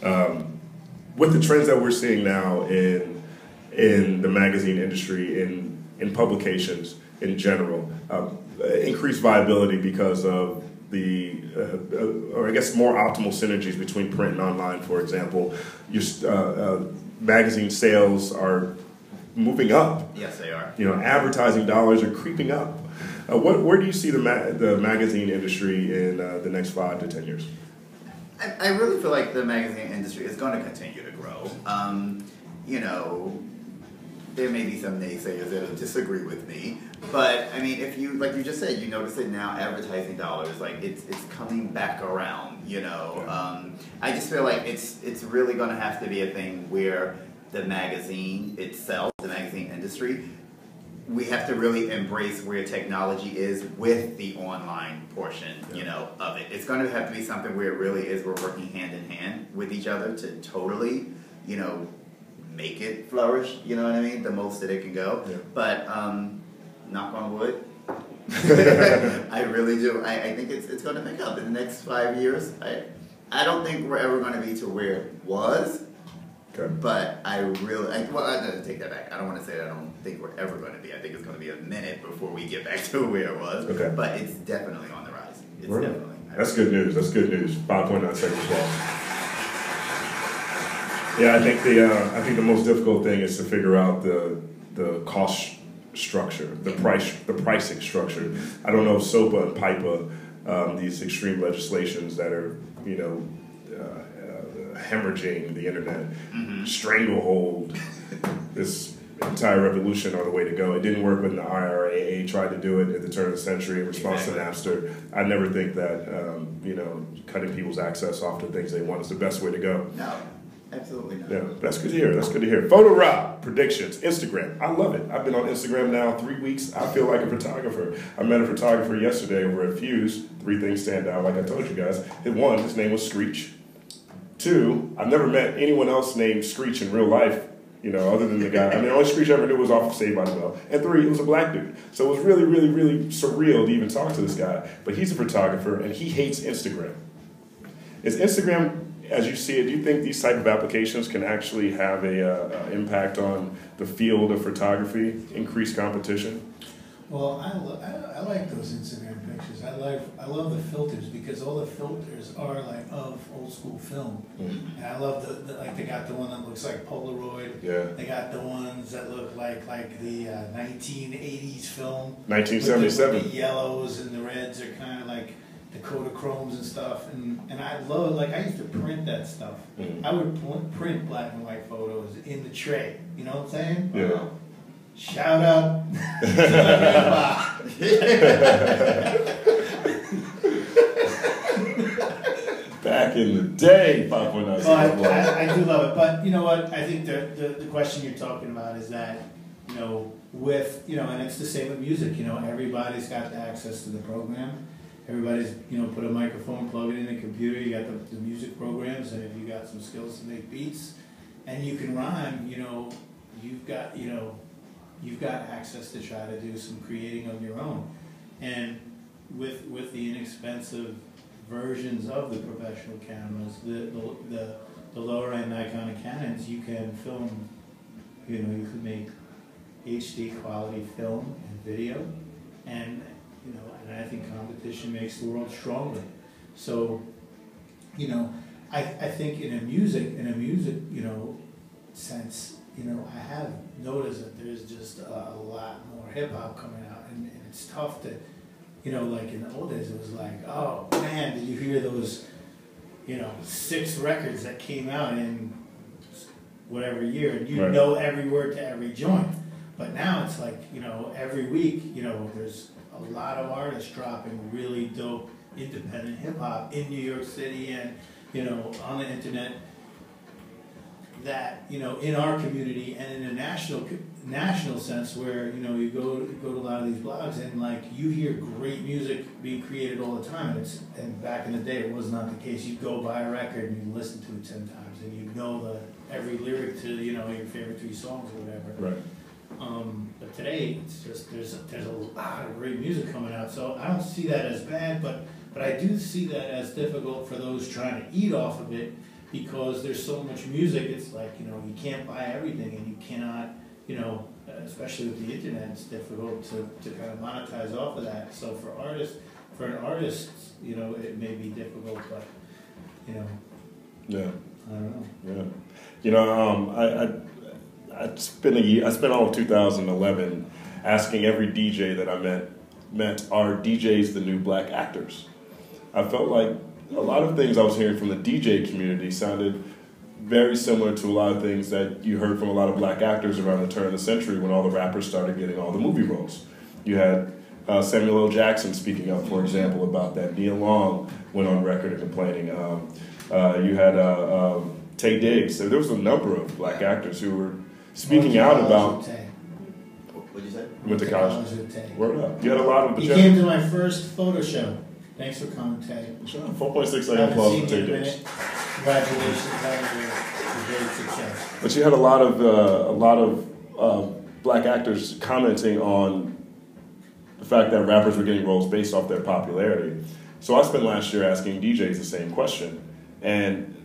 With the trends that we're seeing now in the magazine industry, in publications in general, increased viability because of the, or I guess more optimal synergies between print and online, for example. Your magazine sales are moving up. Yes, they are. You know, advertising dollars are creeping up. Where do you see the magazine industry in the next 5 to 10 years? I really feel like the magazine industry is going to continue to grow. You know, there may be some naysayers that will disagree with me, but I mean, if you, like you just said, you notice it now, advertising dollars, like it's coming back around. You know, I just feel like it's really going to have to be a thing where the magazine itself, the magazine industry, we have to really embrace where technology is with the online portion, you know, of it. It's going to have to be something where it really is we're working hand in hand with each other to totally, you know, make it flourish, you know what I mean, the most that it can go. Yeah. But knock on wood, I really do. I think it's going to pick up in the next 5 years. I don't think we're ever going to be to where it was. Okay. But I take that back. I don't want to say that I don't think we're ever going to be. I think it's going to be a minute before we get back to where it was. Okay. But it's definitely on the rise. It's definitely. That's good news. That's good news. 5.9 seconds lost. Yeah, I think the most difficult thing is to figure out the cost structure, the pricing structure. I don't know if SOPA and PIPA, these extreme legislations that are, you know, hemorrhaging the internet, stranglehold this entire revolution are the way to go. It didn't work when the IRA tried to do it at the turn of the century in response to Napster. I never think that you know, cutting people's access off to things they want is the best way to go. No, absolutely not. Yeah, that's good to hear. That's good to hear. Photo Rob predictions, Instagram. I love it. I've been on Instagram now 3 weeks. I feel like a photographer. I met a photographer yesterday over at Fuse. 3 things stand out, like I told you guys. One, his name was Screech. 2, I've never met anyone else named Screech in real life, you know, other than the guy. I mean, the only Screech I ever knew was off of Saved by the Bell. And 3, it was a black dude. So it was really, really, really surreal to even talk to this guy. But he's a photographer, and he hates Instagram. Is Instagram, as you see it, do you think these type of applications can actually have a impact on the field of photography, increase competition? Well, I like those Instagram pictures. I love the filters because all the filters are like of old school film. Mm-hmm. And I love the like they got the one that looks like Polaroid. Yeah. They got the ones that look like the 1980s film. 1977. The yellows and the reds are kind of like the Kodachromes and stuff. And I love, like, I used to print that stuff. Mm-hmm. I would print black and white photos in the tray. You know what I'm saying? Yeah. Shout out to my grandpa. Back in the day, 5.9. I do love it, but you know what? I think the question you're talking about is that, you know, with, you know, and it's the same with music. You know, everybody's got access to the program. Everybody's, you know, put a microphone, plug it in the computer. You got the music programs, and if you got some skills to make beats, and you can rhyme, you know, you've got access to try to do some creating of your own. And with the inexpensive versions of the professional cameras, the lower end Nikon Canons, you can film, you know, you can make HD quality film and video, and you know, and I think competition makes the world stronger. So, you know, I think in a music, you know, sense, you know, I have noticed that there's just a lot more hip hop coming out, and it's tough to, you know, like in the old days, it was like, oh man, did you hear those, you know, 6 records that came out in whatever year, and you know every word to every joint. But now it's like, you know, every week, you know, there's a lot of artists dropping really dope independent hip hop in New York City and, you know, on the internet, that, you know, in our community and in a national sense, where, you know, you go to a lot of these blogs and like you hear great music being created all the time. And back in the day it was not the case. You'd go buy a record and you listen to it 10 times and you know every lyric to, you know, your favorite 3 songs or whatever. Right. But today it's just there's a lot of great music coming out, so I don't see that as bad, but I do see that as difficult for those trying to eat off of it, because there's so much music. It's like, you know, you can't buy everything, and you cannot, you know, especially with the internet, it's difficult to kind of monetize off of that. So for an artist, you know, it may be difficult, but, you know, yeah, I don't know. Yeah, you know, I spent all of 2011 asking every DJ that I met, are DJs the new black actors? I felt like a lot of things I was hearing from the DJ community sounded very similar to a lot of things that you heard from a lot of black actors around the turn of the century when all the rappers started getting all the movie roles. You had Samuel L. Jackson speaking up, for example, about that. Nia Long went on record and complaining. You had Taye Diggs. So there was a number of black actors who were speaking out about. What'd you say? Went to college. Word up. You had a lot of. He came to my first photo show. Thanks for coming, Taye. 4.6 second applause for Taye Diggs. Congratulations, that was a great success. But you had a lot of black actors commenting on the fact that rappers were getting roles based off their popularity. So I spent last year asking DJs the same question, and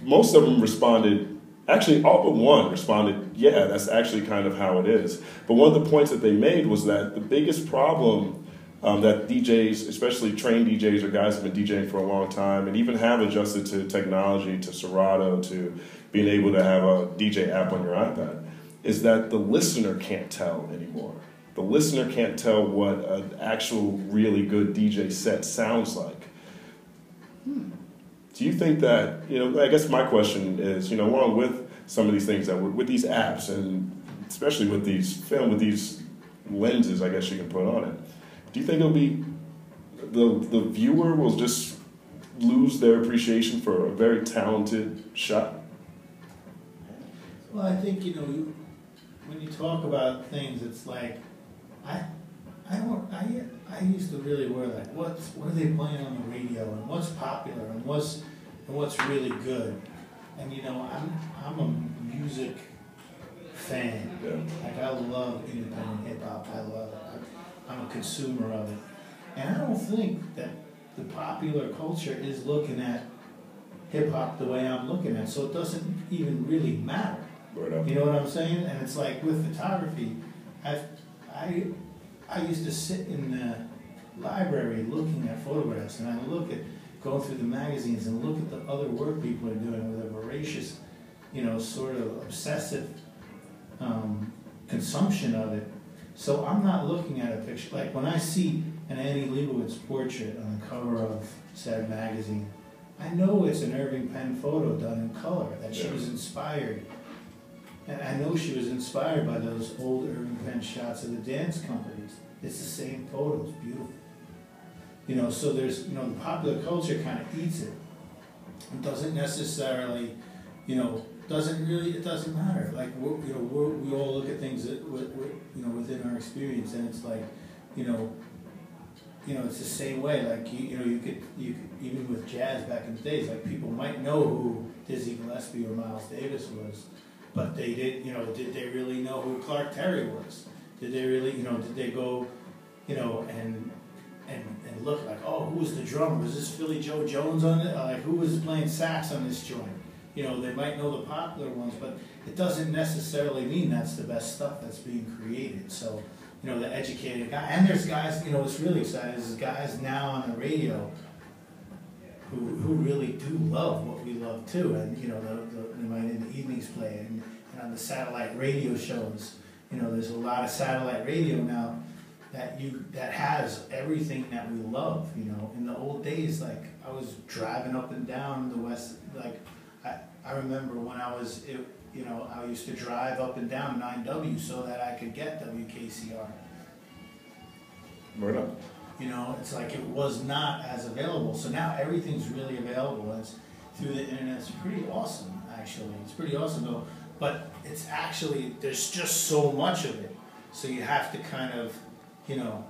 most of them responded. Actually, all but one responded, yeah, that's actually kind of how it is. But one of the points that they made was that the biggest problem that DJs, especially trained DJs or guys who have been DJing for a long time and even have adjusted to technology, to Serato, to being able to have a DJ app on your iPad, is that the listener can't tell anymore. The listener can't tell what an actual really good DJ set sounds like. Do you think that, you know, I guess my question is, you know, along with some of these things that with these apps and especially with these lenses, I guess you can put on it, do you think it'll be, the viewer will just lose their appreciation for a very talented shot? Well, I think, you know, when you talk about things, it's like, I used to really worry, like, what are they playing on the radio, and what's popular, and what's really good. And you know, I'm a music fan. Yeah. Like, I love independent hip hop. I love it. I'm a consumer of it, and I don't think that the popular culture is looking at hip hop the way I'm looking at it. So it doesn't even really matter. You know what I'm saying? And it's like with photography, I used to sit in the library looking at photographs, and I look at going through the magazines and look at the other work people are doing with a voracious, you know, sort of obsessive consumption of it. So I'm not looking at a picture. Like when I see an Annie Leibovitz portrait on the cover of said magazine, I know it's an Irving Penn photo done in color, that she was inspired. And I know she was inspired by those old Irving Penn shots of the dance companies. It's the same photos, beautiful. You know, so there's, you know, the popular culture kind of eats it. It doesn't necessarily, you know, it doesn't matter. Like, we all look at things that, you know, within our experience, and it's like, you know, it's the same way. Like, you could even with jazz back in the days, like people might know who Dizzy Gillespie or Miles Davis was, but they did, you know, did they really know who Clark Terry was? Did they really, you know, did they go, you know, and look like, oh, who was the drummer? Was this Philly Joe Jones on it? Like, who was playing sax on this joint? You know, they might know the popular ones, but it doesn't necessarily mean that's the best stuff that's being created. So, you know, the educated guy, and there's guys, you know, what's really exciting is guys now on the radio who really do love what we love too, and you know, they might in the evenings play and on the satellite radio shows. You know, there's a lot of satellite radio now that has everything that we love. You know, in the old days, like I was driving up and down the west. Like I remember when I was, you know, I used to drive up and down 9W so that I could get WKCR. Right up. You know, it's like it was not as available. So now everything's really available. It's through the internet. It's pretty awesome, actually. It's pretty awesome though. But it's actually, there's just so much of it. So you have to kind of, you know,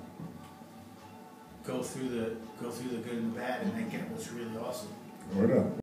go through the good and the bad and then get what's really awesome. Right up.